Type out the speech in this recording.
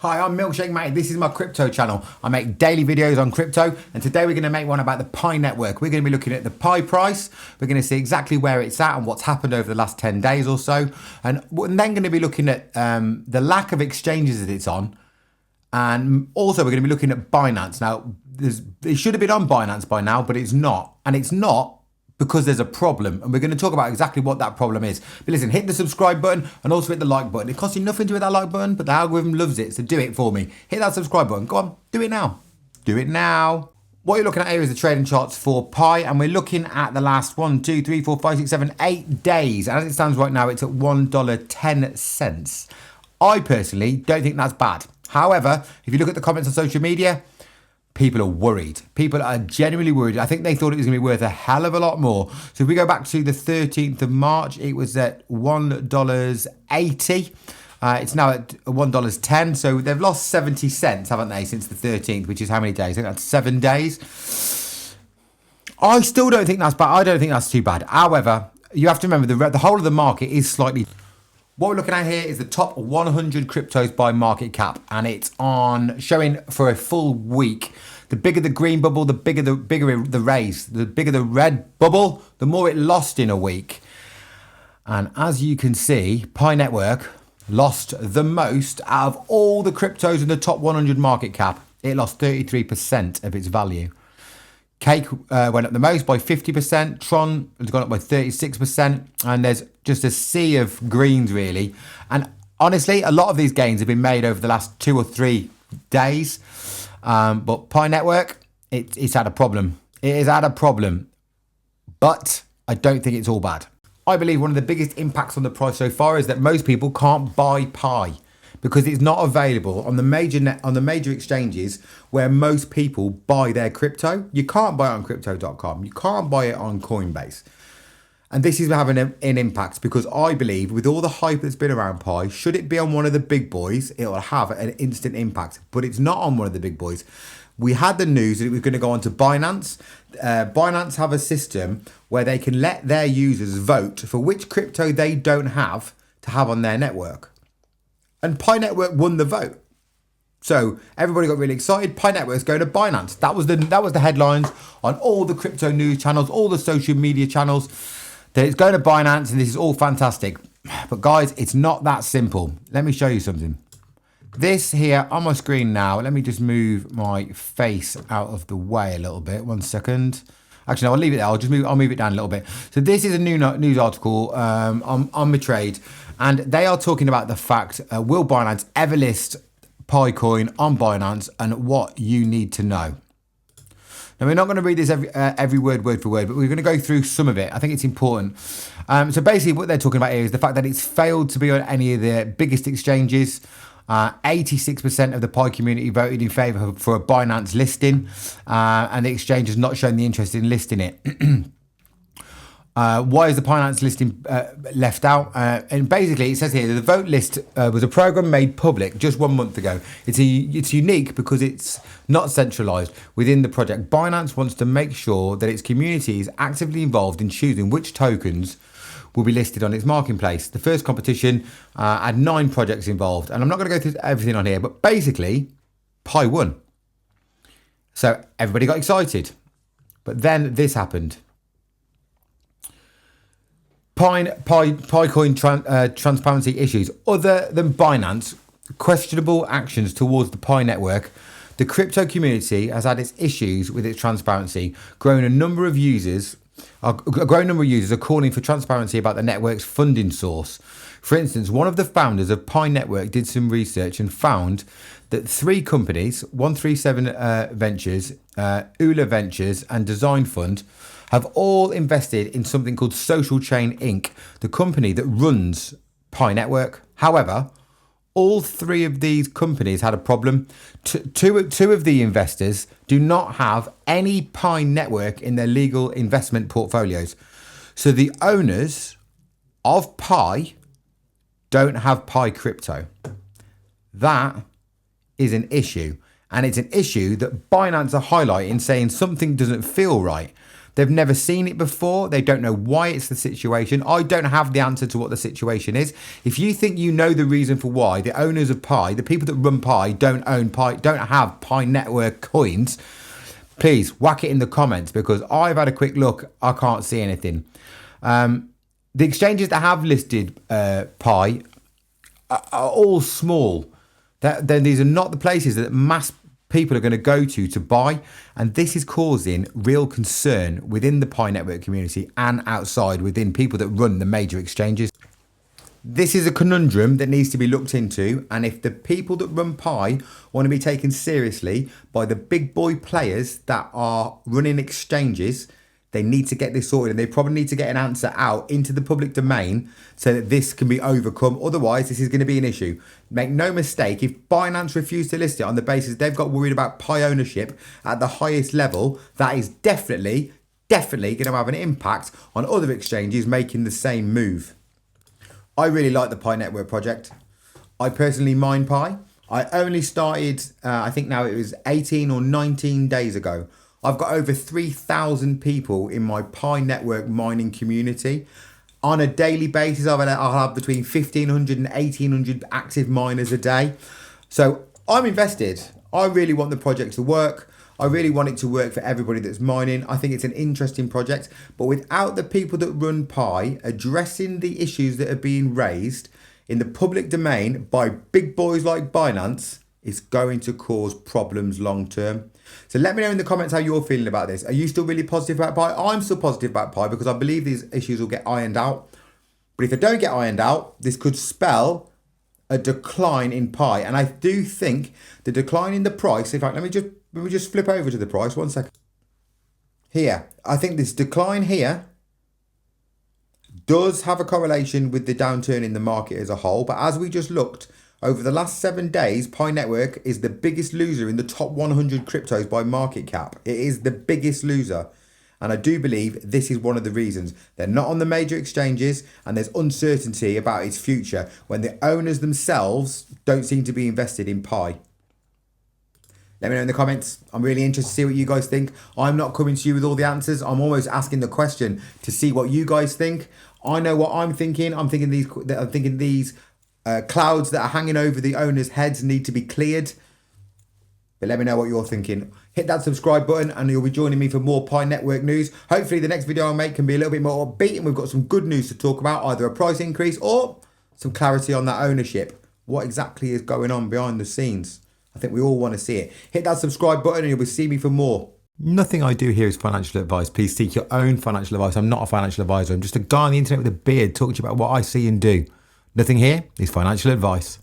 Hi, I'm Milkshake Mate. This is my crypto channel. I make daily videos on crypto, and today we're going to make one about the Pi network. We're going to be looking at the Pi price. We're going to see exactly where it's at and what's happened over the last 10 days or so. And we're then going to be looking at the lack of exchanges that it's on. And also we're going to be looking at Binance. Now, it should have been on Binance by now, but it's not. And it's not because there's a problem, and we're going to talk about exactly what that problem is. But listen, hit the subscribe button and also hit the like button. It costs you nothing to hit that like button, but the algorithm loves it, so do it for me. Hit that subscribe button. Go on, do it now. Do it now. What you're looking at here is the trading charts for Pi, and we're looking at the last 1, 2, 3, 4, 5, 6, 7, 8 days. And as it stands right now, it's at $1.10. I personally don't think that's bad. However, if you look at the comments on social media, people are worried. People are genuinely worried. I think they thought it was going to be worth a hell of a lot more. So if we go back to the 13th of March, it was at $1.80. It's now at $1.10. So they've lost 70 cents, haven't they, since the 13th, which is how many days? I think that's 7 days. I still don't think that's bad. I don't think that's too bad. However, you have to remember the whole of the market is slightly... What we're looking at here is the top 100 cryptos by market cap, and it's on showing for a full week. The bigger the green bubble, the bigger the raise. The bigger the red bubble, the more it lost in a week. And as you can see, Pi Network lost the most out of all the cryptos in the top 100 market cap. It lost 33% of its value. Cake went up the most by 50%. Tron has gone up by 36%. And there's just a sea of greens, really. And honestly, a lot of these gains have been made over the last 2 or 3 days. But Pi Network, it's had a problem. It has had a problem. But I don't think it's all bad. I believe one of the biggest impacts on the price so far is that most people can't buy Pi, because it's not available on the major exchanges where most people buy their crypto. You can't buy it on crypto.com. You can't buy it on Coinbase. And this is having an impact, because I believe with all the hype that's been around Pi, should it be on one of the big boys, it'll have an instant impact. But it's not on one of the big boys. We had the news that it was going to go on to Binance. Binance have a system where they can let their users vote for which crypto they don't have to have on their network. And Pi Network won the vote. So everybody got really excited. Pi Network's going to Binance. That was the headlines on all the crypto news channels, all the social media channels, that it's going to Binance and this is all fantastic. But guys, it's not that simple. Let me show you something. This here on my screen now, let me just move my face out of the way a little bit. 1 second. Actually, no, I'll leave it there. I'll move it down a little bit. So this is a new news article on my trade. And they are talking about the fact, will Binance ever list Pi coin on Binance, and what you need to know. Now, we're not going to read this every word for word, but we're going to go through some of it. I think it's important. So basically what they're talking about here is the fact that it's failed to be on any of the biggest exchanges. 86% of the Pi community voted in favour for a Binance listing, and the exchange has not shown the interest in listing it. Why is the Binance listing left out? And basically, it says here that the vote list was a program made public just 1 month ago. It's unique because it's not centralized within the project. Binance wants to make sure that its community is actively involved in choosing which tokens will be listed on its marketplace. The first competition had 9 projects involved, and I'm not going to go through everything on here, but basically, Pi won. So everybody got excited, but then this happened. Picoin transparency issues. Other than Binance, questionable actions towards the Pi network, the crypto community has had its issues with its transparency. A growing number of users are calling for transparency about the network's funding source. For instance, one of the founders of Pi Network did some research and found that 3 companies, 137 Ventures, Ula Ventures and Design Fund, have all invested in something called Social Chain Inc., the company that runs Pi Network. However, all 3 of these companies had a problem. Two of the investors do not have any Pi Network in their legal investment portfolios. So the owners of Pi don't have Pi crypto. That is an issue. And it's an issue that Binance are highlighting, saying something doesn't feel right. They've never seen it before. They don't know why it's the situation. I don't have the answer to what the situation is. If you think you know the reason for why the owners of Pi, the people that run Pi, don't own Pi, don't have Pi network coins, please whack it in the comments, because I've had a quick look. I can't see anything. The exchanges that have listed Pi are all small. These are not the places that mass people are going to go to buy, and this is causing real concern within the Pi network community and outside within people that run the major exchanges. This is a conundrum that needs to be looked into, and if the people that run Pi want to be taken seriously by the big boy players that are running exchanges, they need to get this sorted, and they probably need to get an answer out into the public domain so that this can be overcome. Otherwise, this is going to be an issue. Make no mistake, if Binance refuse to list it on the basis they've got worried about Pi ownership at the highest level, that is definitely going to have an impact on other exchanges making the same move. I really like the Pi network project. I personally mine Pi. I only started, I think now it was 18 or 19 days ago. I've got over 3,000 people in my Pi network mining community. On a daily basis, I'll have between 1,500 and 1,800 active miners a day. So I'm invested. I really want the project to work. I really want it to work for everybody that's mining. I think it's an interesting project. But without the people that run Pi addressing the issues that are being raised in the public domain by big boys like Binance, it's going to cause problems long term. So let me know in the comments how you're feeling about this. Are you still really positive about Pi? I'm still positive about Pi because I believe these issues will get ironed out. But if they don't get ironed out, this could spell a decline in Pi. And I do think the decline in the price, in fact, let me just flip over to the price 1 second. Here, I think this decline here does have a correlation with the downturn in the market as a whole. But as we just looked, over the last 7 days, Pi Network is the biggest loser in the top 100 cryptos by market cap. It is the biggest loser. And I do believe this is one of the reasons. They're not on the major exchanges, and there's uncertainty about its future when the owners themselves don't seem to be invested in Pi. Let me know in the comments. I'm really interested to see what you guys think. I'm not coming to you with all the answers. I'm almost asking the question to see what you guys think. I know what I'm thinking. I'm thinking these clouds that are hanging over the owners' heads need to be cleared. But let me know what you're thinking. Hit that subscribe button and you'll be joining me for more Pi Network news. Hopefully the next video I make can be a little bit more upbeat and we've got some good news to talk about, either a price increase or some clarity on that ownership. What exactly is going on behind the scenes? I think we all want to see it. Hit that subscribe button and you'll be seeing me for more. Nothing I do here is financial advice. Please seek your own financial advice. I'm not a financial advisor. I'm just a guy on the internet with a beard talking to you about what I see and do. Nothing here is financial advice.